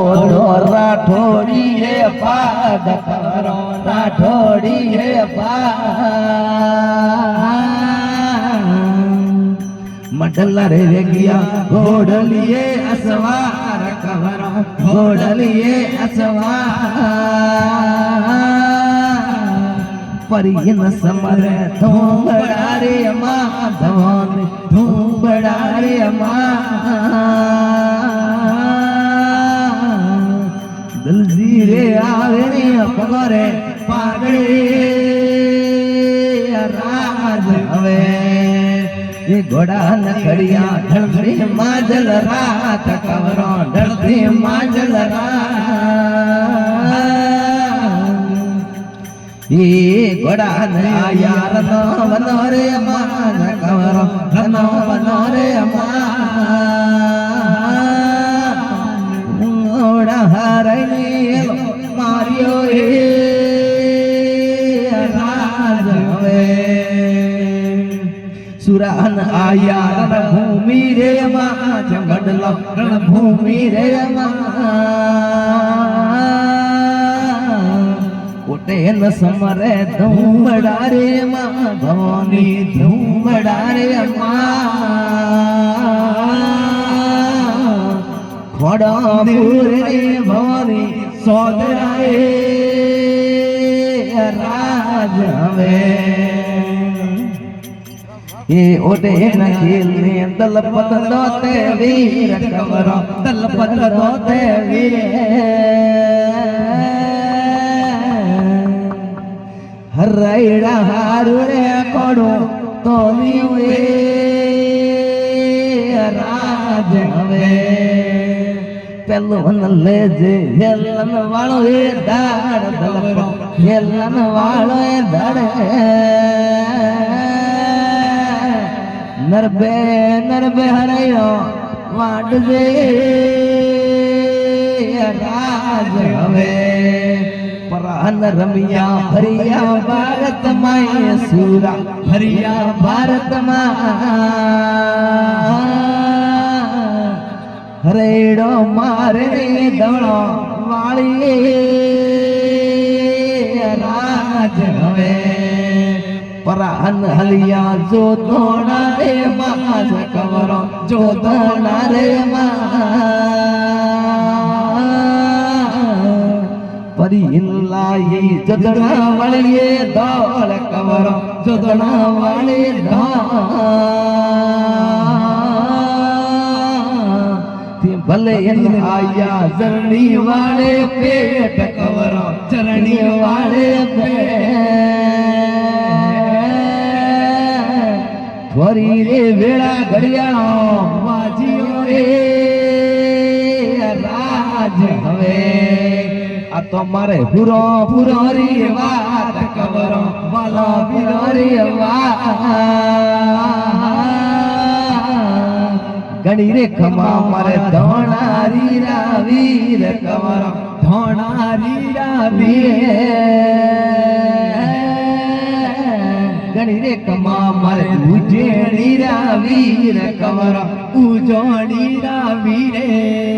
राठोड़ी है पाद करो राठोड़ी है मडल रे गया घोड़लिए असवार कवरो घोड़लिए असवार परिन समरे धूमड़ा रे माधवन धूमड़ा रे दलजी रे आवे रे पगरे पागड़े राज हवे ये घोड़ा नखड़िया ढलती माजल रात कवरो ढलती माजल रात ये घोड़ा नया यार नो बनोरे मान कवरो नो बनोरे मान घोड़ा हरनी मारियो ए राज हवे सुरान आया रणभूमि रे मां जंगल रणभूमि रे मां उठे न समरे धूमड़ा रे मां भवानी धूमड़ा रे मां खड़ापुर रे भवानी सोदराए राज हवे ये ओटे न खेलने दलपत दोते वीर कवरो दलपत दोते वीर हरैड़ा हारू रे कोडो तो नीवे राज हवे पेलो न लेजे हेलन वालो ए दाड़ दलपत हेलन वालो ए दाड़ नरबे हरयो वाट दे राज हवे परान रमिया भरिया भारत माए सूरा भरिया भारत मा हरेड़ो मारे दवड़ो वाली राज हवे परान हलिया जो धोना रे माज कवरो जो धोना रे परी लाई जदना वाले दौड़ कवरो जदना वाले भले आया चरणी वाले पेट कवरो चरणी वाले थोरी रे वेड़ा घड़ियाळो वाजियो रे राज हवे आ तो मारे पुरो पुरोरी वात कवरो वाला पिरोरी वात गणी रे खमा मारे धोणारी रा वीर कवरो धोणारी रा गणी रे कमा मारे उजेड़ी रा वीर कवरो उजोड़ी रा वीरे